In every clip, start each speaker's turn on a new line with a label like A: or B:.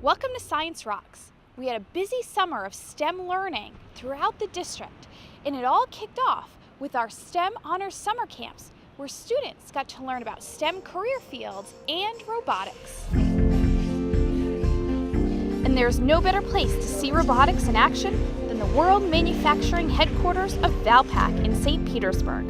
A: Welcome to Science Rocks. We had a busy summer of STEM learning throughout the district, and it all kicked off with our STEM Honors Summer Camps, where students got to learn about STEM career fields and robotics. And there's no better place to see robotics in action than the World Manufacturing Headquarters of Valpak in St. Petersburg.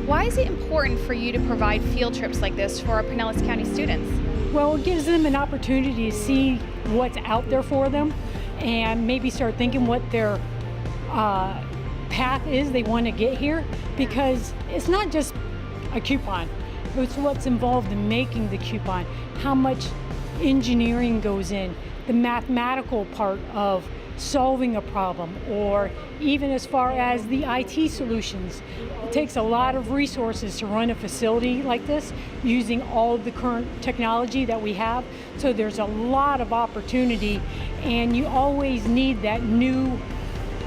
A: Why is it important for you to provide field trips like this for our Pinellas County students?
B: Well, it gives them an opportunity to see what's out there for them and maybe start thinking what their path is they want to get here, because it's not just a coupon. It's what's involved in making the coupon, how much engineering goes in, the mathematical part of solving a problem, or even as far as the IT solutions. It takes a lot of resources to run a facility like this using all of the current technology that we have. So there's a lot of opportunity, and you always need that new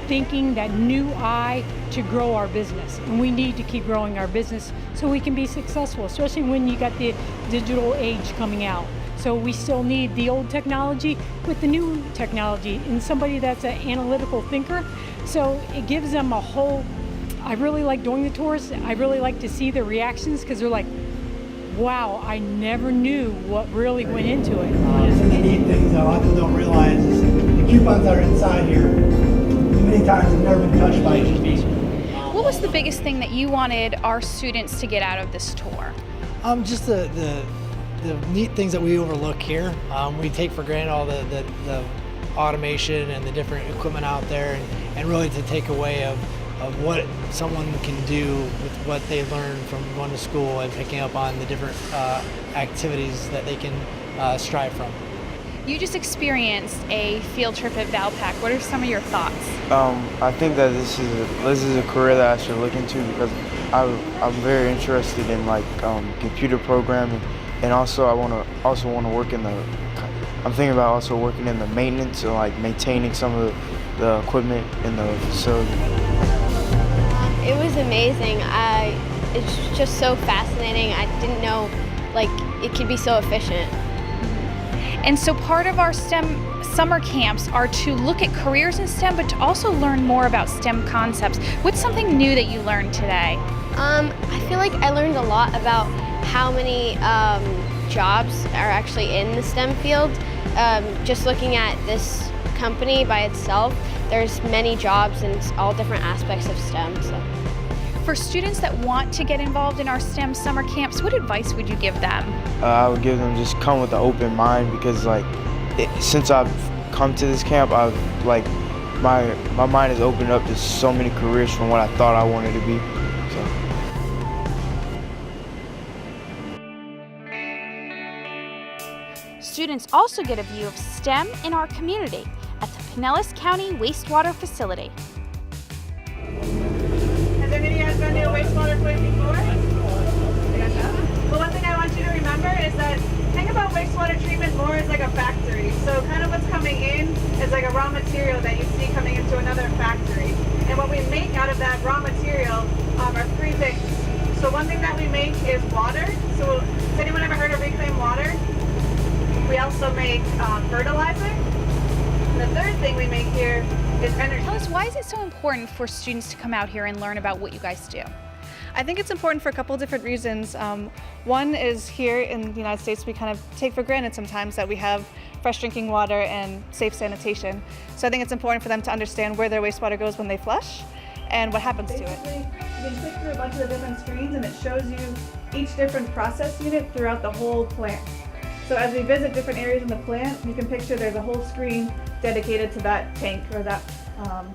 B: thinking, that new eye to grow our business. And we need to keep growing our business so we can be successful, especially when you got the digital age coming out. So we still need the old technology with the new technology and somebody that's an analytical thinker. So it gives them a whole, I really like doing the tours. I really like to see their reactions, because they're like, wow, I never knew what really went into it.
C: Some of the neat things that a lot of people don't realize is the coupons that are inside here, many times have never been touched by human beings.
A: What was the biggest thing that you wanted our students to get out of this tour?
D: Just the neat things that we overlook here. We take for granted all the automation and the different equipment out there, and really to take away of what someone can do with what they learn from going to school and picking up on the different activities that they can strive from.
A: You just experienced a field trip at Valpak. What are some of your thoughts?
E: I think that this is a career that I should look into, because I'm very interested in computer programming, and also I want to work in the. I'm thinking about also working in the maintenance and maintaining some of the equipment in the facility.
F: It was amazing. It's just so fascinating. I didn't know it could be so efficient.
A: And so part of our STEM summer camps are to look at careers in STEM, but to also learn more about STEM concepts. What's something new that you learned today?
F: I feel like I learned a lot about how many jobs are actually in the STEM field. Just looking at this company by itself, there's many jobs in all different aspects of STEM. So.
A: For students that want to get involved in our STEM summer camps, what advice would you give them?
E: I would give them just come with an open mind, because since I've come to this camp, my mind has opened up to so many careers from what I thought I wanted to be.
A: Students also get a view of STEM in our community at the Pinellas County Wastewater facility.
G: Has any of you guys been to a wastewater plant before? Well, one thing I want you to remember is that think about wastewater treatment more as like a factory. So kind of what's coming in is like a raw material that you see coming into another factory. And what we make out of that raw material are three things. So one thing that we make is water. So has anyone ever heard of reclaimed water? We also make fertilizer. And the third thing we make here is energy.
A: Tell us, why is it so important for students to come out here and learn about what you guys do?
G: I think it's important for a couple of different reasons. One is here in the United States, we kind of take for granted sometimes that we have fresh drinking water and safe sanitation. So I think it's important for them to understand where their wastewater goes when they flush and what happens to it. You can click through a bunch of the different screens, and it shows you each different process unit throughout the whole plant. So as we visit different areas in the plant, you can picture there's a whole screen dedicated to that tank or that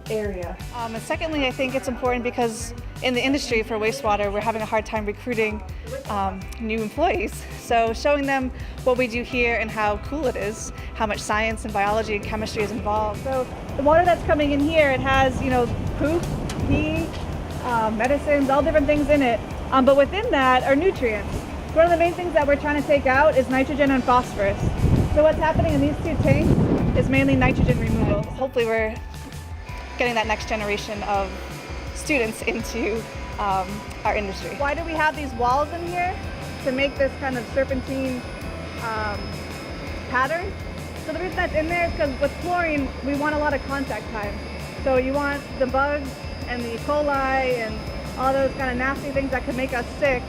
G: area. And secondly, I think it's important because in the industry for wastewater, we're having a hard time recruiting new employees. So showing them what we do here and how cool it is, how much science and biology and chemistry is involved. So the water that's coming in here, it has, poop, pee, medicines, all different things in it. But within that are nutrients. One of the main things that we're trying to take out is nitrogen and phosphorus. So what's happening in these two tanks is mainly nitrogen removal. Hopefully we're getting that next generation of students into our industry. Why do we have these walls in here? To make this kind of serpentine pattern. So the reason that's in there is because with chlorine, we want a lot of contact time. So you want the bugs and the E. coli and all those kind of nasty things that could make us sick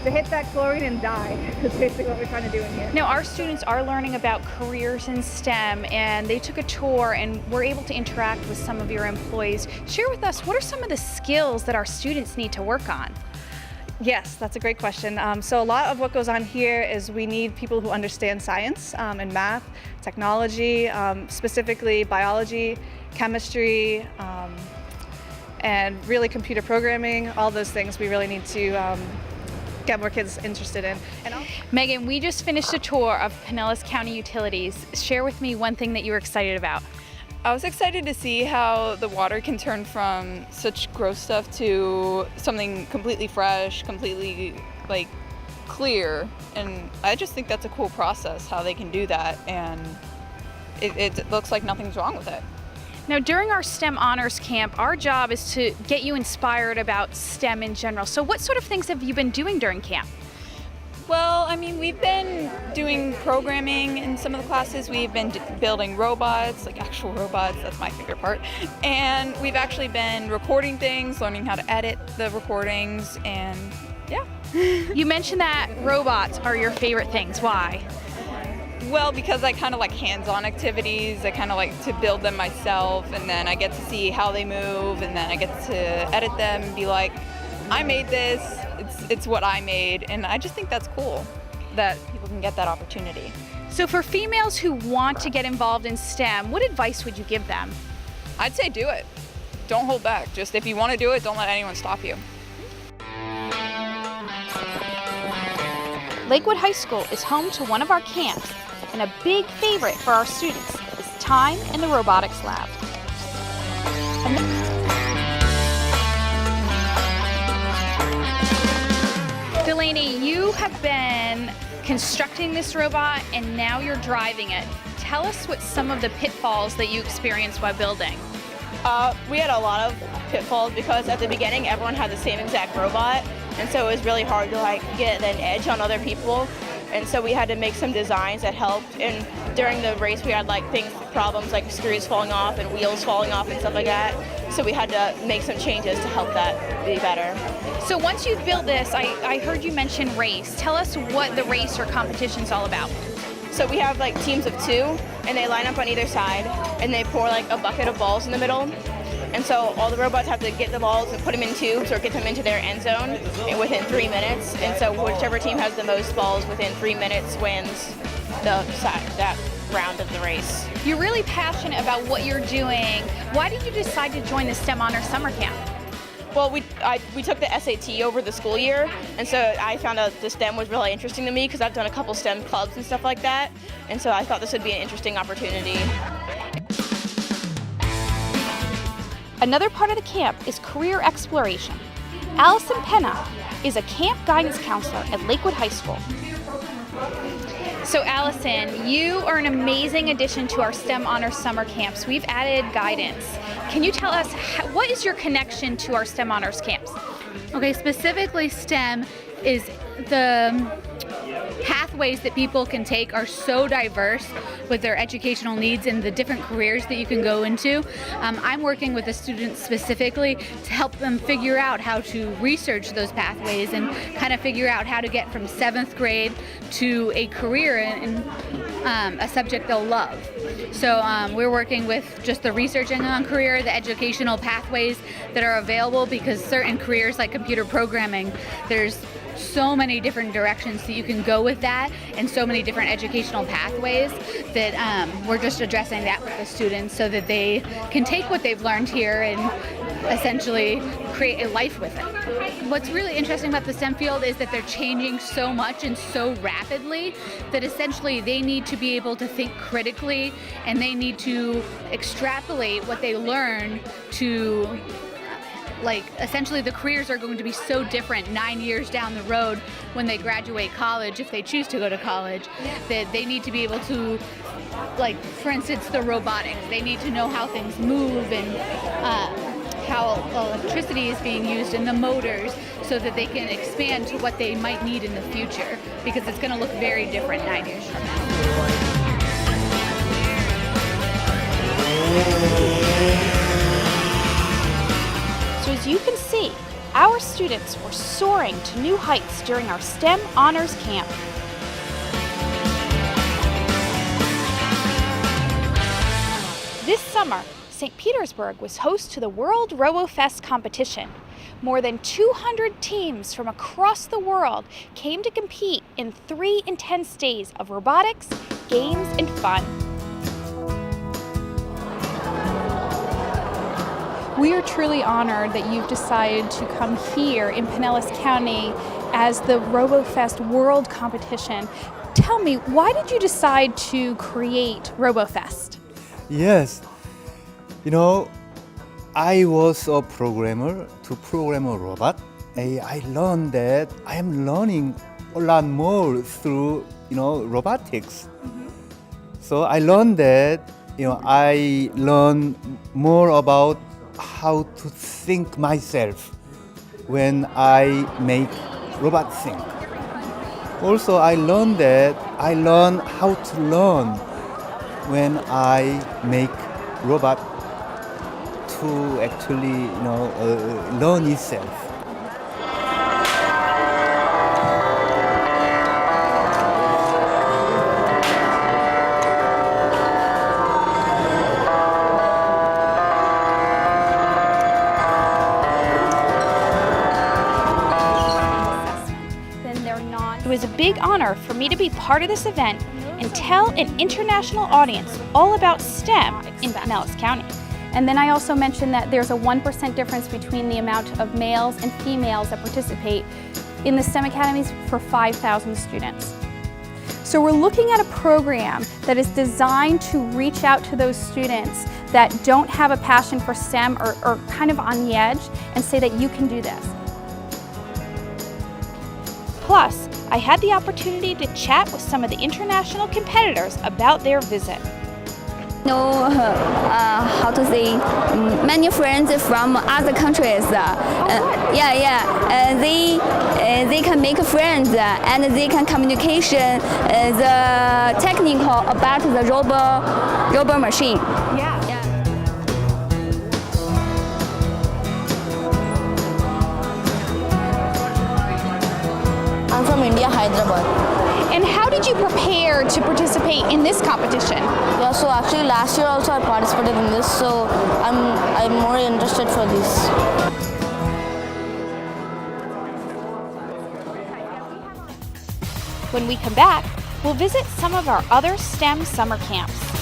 G: to hit that chlorine and die. Is basically what we're trying to do in here.
A: Now, our students are learning about careers in STEM, and they took a tour and were able to interact with some of your employees. Share with us, what are some of the skills that our students need to work on?
G: Yes, that's a great question. So a lot of what goes on here is we need people who understand science and math, technology, specifically biology, chemistry, and really computer programming, all those things we really need to get more kids interested in.
A: Megan, we just finished a tour of Pinellas County Utilities. Share with me one thing that you were excited about.
H: I was excited to see how the water can turn from such gross stuff to something completely fresh, completely like clear, and I just think that's a cool process how they can do that, and it looks like nothing's wrong with it.
A: Now, during our STEM Honors Camp, our job is to get you inspired about STEM in general. So what sort of things have you been doing during camp?
H: Well, I mean, we've been doing programming in some of the classes. We've been building robots, like actual robots, that's my favorite part. And we've actually been recording things, learning how to edit the recordings, and yeah.
A: You mentioned that robots are your favorite things. Why?
H: Well, because I kind of like hands-on activities. I kind of like to build them myself, and then I get to see how they move, and then I get to edit them and be like, I made this, it's what I made, and I just think that's cool that people can get that opportunity.
A: So for females who want to get involved in STEM, what advice would you give them?
H: I'd say do it. Don't hold back. Just if you want to do it, don't let anyone stop you.
A: Lakewood High School is home to one of our camps, and a big favorite for our students is time in the robotics lab. Delaney, you have been constructing this robot and now you're driving it. Tell us what some of the pitfalls that you experienced while building.
I: We had a lot of pitfalls because at the beginning everyone had the same exact robot, and so it was really hard to like get an edge on other people. And so we had to make some designs that helped. And during the race, we had like problems like screws falling off and wheels falling off and stuff like that. So we had to make some changes to help that be better.
A: So once you've built this, I heard you mention race. Tell us what the race or competition is all about.
I: So we have like teams of 2, and they line up on either side, and they pour like a bucket of balls in the middle. And so all the robots have to get the balls and put them in tubes or get them into their end zone within 3 minutes. And so whichever team has the most balls within 3 minutes wins that round of the race.
A: You're really passionate about what you're doing. Why did you decide to join the STEM Honors Summer Camp?
I: Well, we took the SAT over the school year, and so I found out the STEM was really interesting to me because I've done a couple STEM clubs and stuff like that. And so I thought this would be an interesting opportunity.
A: Another part of the camp is career exploration. Allison Penna is a camp guidance counselor at Lakewood High School. So Allison, you are an amazing addition to our STEM Honors Summer Camps. We've added guidance. Can you tell us what is your connection to our STEM Honors Camps?
J: Okay, specifically STEM is the pathways that people can take are so diverse with their educational needs and the different careers that you can go into. I'm working with the students specifically to help them figure out how to research those pathways and kind of figure out how to get from 7th grade to a career in a subject they'll love. So we're working with just the researching on career, the educational pathways that are available, because certain careers like computer programming, there's so many different directions that you can go with that and so many different educational pathways that we're just addressing that with the students so that they can take what they've learned here and essentially create a life with it. What's really interesting about the STEM field is that they're changing so much and so rapidly that essentially they need to be able to think critically and they need to extrapolate what they learn to essentially the careers are going to be so different 9 years down the road when they graduate college, if they choose to go to college, that they need to be able to, for instance, the robotics, they need to know how things move and how electricity is being used in the motors so that they can expand to what they might need in the future, because it's going to look very different 9 years from now.
A: So as you can see, our students were soaring to new heights during our STEM Honors Camp. This summer, St. Petersburg was host to the World Robofest competition. More than 200 teams from across the world came to compete in 3 intense days of robotics, games, and fun.
K: We are truly honored that you've decided to come here in Pinellas County as the Robofest World Competition. Tell me, why did you decide to create Robofest?
L: Yes, you know, I was a programmer to program a robot. I learned that I am learning a lot more through, robotics. So I learned that, I learn more about how to think myself when I make robot think. Also, I learned how to learn when I make robot to actually, learn itself.
A: It was a big honor for me to be part of this event and tell an international audience all about STEM in Pinellas County.
K: And then I also mentioned that there's a 1% difference between the amount of males and females that participate in the STEM academies for 5,000 students. So we're looking at a program that is designed to reach out to those students that don't have a passion for STEM or kind of on the edge and say that you can do this.
A: Plus, I had the opportunity to chat with some of the international competitors about their visit.
M: How to say, many friends from other countries. They can make friends and they can communication the technical about the robot machine.
N: I'm from India, Hyderabad.
K: And how did you prepare to participate in this competition?
N: Yeah, so actually last year also I participated in this, so I'm more interested for this.
A: When we come back, we'll visit some of our other STEM summer camps.